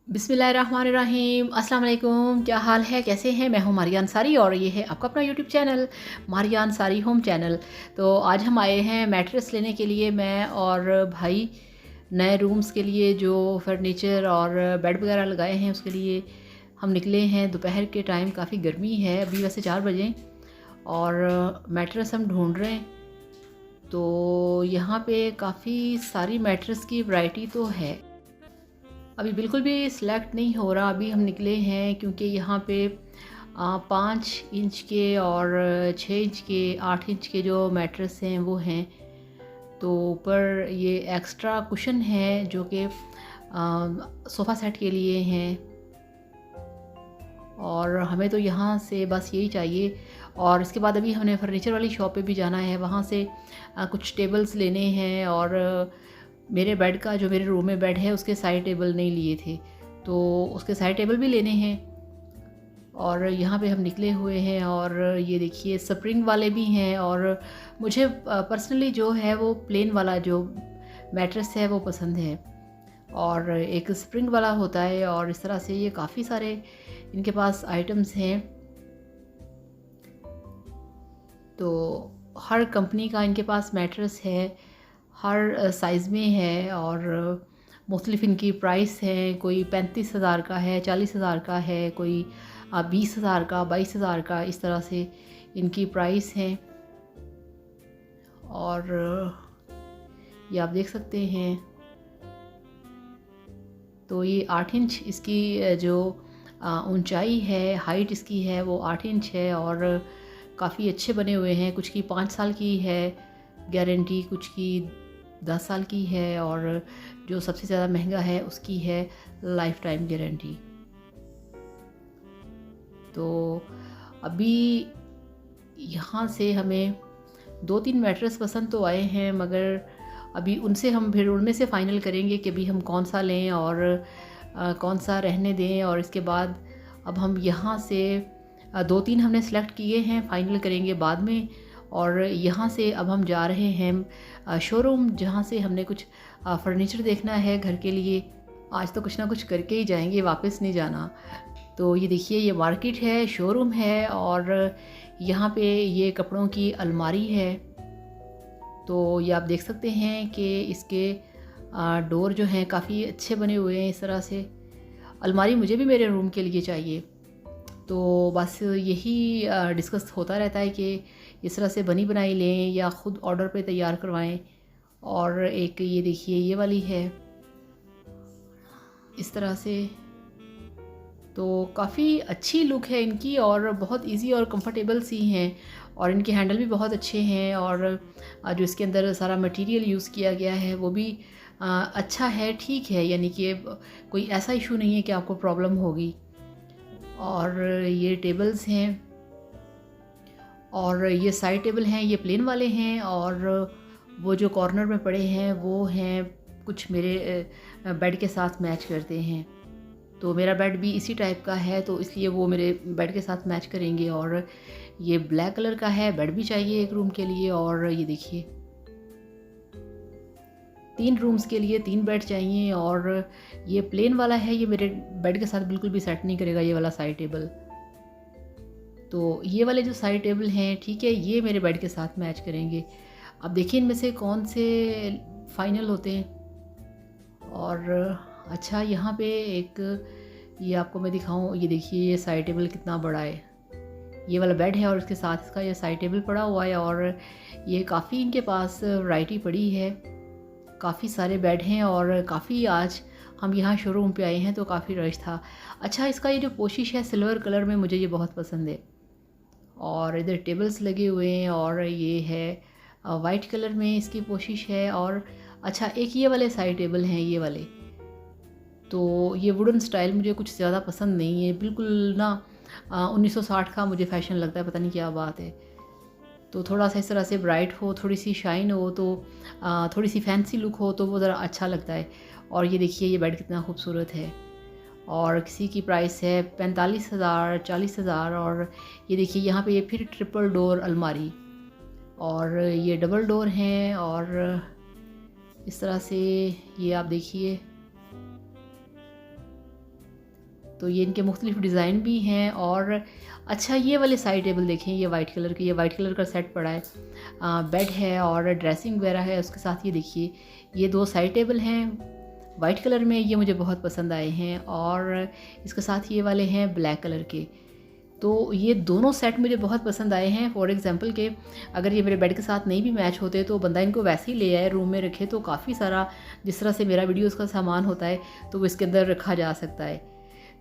बिस्मिल्लाहिर्रहमानिर्रहीम। अस्सलाम वालेकुम। क्या हाल है, कैसे हैं? मैं हूं मारिया अंसारी और ये है आपका अपना YouTube channel Maria Ansari home channel. तो आज हम आए हैं मैट्रेस लेने के लिए, मैं और भाई। नए रूम्स के लिए जो फर्नीचर और बेड वगैरह लगाए हैं उसके लिए हम निकले हैं। दोपहर के टाइम काफ़ी गर्मी है, अभी वैसे 4 बजे, और मैट्रेस हम ढूंढ रहे हैं। तो यहाँ पे काफ़ी सारी मैट्रेस की वैरायटी तो है, अभी बिल्कुल भी सिलेक्ट नहीं हो रहा। अभी हम निकले हैं क्योंकि यहाँ पे 5 इंच के और 6 इंच के 8 इंच के जो मैट्रेस हैं वो हैं। तो ऊपर ये एक्स्ट्रा कुशन है जो कि सोफ़ा सेट के लिए हैं, और हमें तो यहाँ से बस यही चाहिए। और इसके बाद अभी हमने फर्नीचर वाली शॉप पे भी जाना है, वहाँ से कुछ टेबल्स लेने हैं। और मेरे बेड का, जो मेरे रूम में बेड है उसके साइड टेबल नहीं लिए थे, तो उसके साइड टेबल भी लेने हैं। और यहाँ पे हम निकले हुए हैं, और ये देखिए स्प्रिंग वाले भी हैं। और मुझे पर्सनली जो है वो प्लेन वाला जो मैट्रेस है वो पसंद है, और एक स्प्रिंग वाला होता है। और इस तरह से ये काफ़ी सारे इनके पास आइटम्स हैं। तो हर कंपनी का इनके पास मैट्रेस है, हर साइज़ में है, और मुख्तलिफ इनकी प्राइस है। कोई 35,000 का है, 40,000 का है, कोई 20,000 का, 22,000 का, इस तरह से इनकी प्राइस है। और ये आप देख सकते हैं। तो ये 8 इंच इसकी जो ऊंचाई है, हाइट इसकी है वो 8 इंच है, और काफ़ी अच्छे बने हुए हैं। कुछ की 5 साल की है गारंटी, कुछ की 10 साल की है, और जो सबसे ज़्यादा महंगा है उसकी है लाइफ टाइम गारंटी। तो अभी यहाँ से हमें 2-3 मैट्रेस पसंद तो आए हैं, मगर अभी उनसे हम फिर उनमें से फ़ाइनल करेंगे कि अभी हम कौन सा लें और कौन सा रहने दें। और इसके बाद अब हम यहाँ से 2-3 हमने सेलेक्ट किए हैं, फ़ाइनल करेंगे बाद में। और यहाँ से अब हम जा रहे हैं शोरूम, जहाँ से हमने कुछ फ़र्नीचर देखना है घर के लिए। आज तो कुछ ना कुछ करके ही जाएंगे, वापस नहीं जाना। तो ये देखिए, ये मार्केट है, शोरूम है, और यहाँ पे ये कपड़ों की अलमारी है। तो ये आप देख सकते हैं कि इसके डोर जो हैं काफ़ी अच्छे बने हुए हैं। इस तरह से अलमारी मुझे भी मेरे रूम के लिए चाहिए। तो बस यही डिस्कस होता रहता है कि इस तरह से बनी बनाई लें या ख़ुद ऑर्डर पे तैयार करवाएं। और एक ये देखिए, ये वाली है इस तरह से। तो काफ़ी अच्छी लुक है इनकी, और बहुत इजी और कंफर्टेबल सी हैं, और इनके हैंडल भी बहुत अच्छे हैं। और जो इसके अंदर सारा मटेरियल यूज़ किया गया है वो भी अच्छा है, ठीक है, यानी कि कोई ऐसा इशू नहीं है कि आपको प्रॉब्लम होगी। और ये टेबल्स हैं, और ये साइड टेबल हैं, ये प्लेन वाले हैं। और वो जो कॉर्नर में पड़े हैं वो हैं कुछ मेरे बेड के साथ मैच करते हैं। तो मेरा बेड भी इसी टाइप का है, तो इसलिए वो मेरे बेड के साथ मैच करेंगे। और ये ब्लैक कलर का है, बेड भी चाहिए एक रूम के लिए। और ये देखिए, 3 रूम्स के लिए 3 बेड चाहिए। और ये प्लेन वाला है, ये मेरे बेड के साथ बिल्कुल भी सेट नहीं करेगा ये वाला साइड टेबल। तो ये वाले जो साइड टेबल हैं, ठीक है, ये मेरे बेड के साथ मैच करेंगे। अब देखिए इनमें से कौन से फाइनल होते हैं। और अच्छा, यहाँ पे एक ये आपको मैं दिखाऊं, ये देखिए ये साइड टेबल कितना बड़ा है। ये वाला बेड है और इसके साथ इसका ये साइड टेबल पड़ा हुआ है। और ये काफ़ी इनके पास वैरायटी पड़ी है, काफ़ी सारे बेड हैं। और काफ़ी आज हम यहाँ शोरूम पे आए हैं तो काफ़ी रश था। अच्छा, इसका ये जो पोशिश है सिल्वर कलर में, मुझे ये बहुत पसंद है। और इधर टेबल्स लगे हुए हैं, और ये है वाइट कलर में इसकी पोशिश है। और अच्छा, एक ये वाले साइड टेबल हैं, ये वाले। तो ये वुडन स्टाइल मुझे कुछ ज़्यादा पसंद नहीं है, बिल्कुल ना 1960 का मुझे फ़ैशन लगता है, पता नहीं क्या बात है। तो थोड़ा सा इस तरह से ब्राइट हो, थोड़ी सी शाइन हो, तो थोड़ी सी फैंसी लुक हो तो वो ज़रा अच्छा लगता है। और ये देखिए, ये बेड कितना खूबसूरत है। और किसी की प्राइस है 45,000, 40,000। और ये देखिए, यहाँ पे ये फिर ट्रिपल डोर अलमारी, और ये डबल डोर हैं। और इस तरह से ये आप देखिए, तो ये इनके मुख्तलिफ डिज़ाइन भी हैं। और अच्छा, ये वाले साइड टेबल देखें, ये वाइट कलर के, ये वाइट कलर का सेट पड़ा है, बेड है और ड्रेसिंग वगैरह है उसके साथ। ये देखिए, ये 2 साइड टेबल हैं वाइट कलर में, ये मुझे बहुत पसंद आए हैं। और इसके साथ ये वाले हैं ब्लैक कलर के। तो ये दोनों सेट मुझे बहुत पसंद आए हैं। फॉर एग्ज़ाम्पल के अगर ये मेरे बेड के साथ नहीं भी मैच होते तो बंदा इनको वैसे ही ले आए, रूम में रखे तो काफ़ी सारा, जिस तरह से मेरा वीडियोस का सामान होता है तो वो इसके अंदर रखा जा सकता है।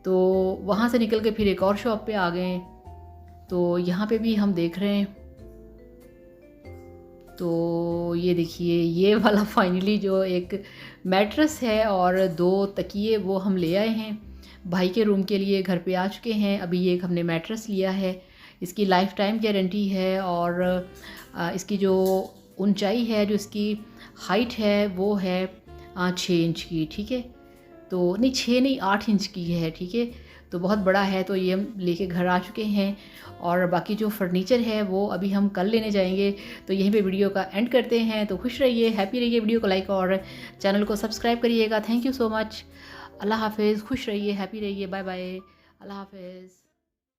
तो वहाँ से निकल के फिर एक और शॉप पे आ गए, तो यहाँ पे भी हम देख रहे हैं। तो ये देखिए, ये वाला फाइनली जो एक मैट्रेस है और 2 तकिए वो हम ले आए हैं भाई के रूम के लिए, घर पे आ चुके हैं। अभी ये एक हमने मैट्रेस लिया है, इसकी लाइफ टाइम गारंटी है। और इसकी जो ऊंचाई है, जो इसकी हाइट है वो है 6 इंच की, ठीक है। तो नहीं, 6 नहीं 8 इंच की है, ठीक है। तो बहुत बड़ा है। तो ये हम लेके घर आ चुके हैं और बाकी जो फर्नीचर है वो अभी हम कल लेने जाएंगे। तो यहीं पे वीडियो का एंड करते हैं। तो खुश रहिए, हैप्पी रहिए, वीडियो को लाइक और चैनल को सब्सक्राइब करिएगा। Thank you so much. अल्लाह हाफ़िज़, खुश रहिए, हैप्पी रहिए, बाय बाय, अल्लाह हाफ़िज़।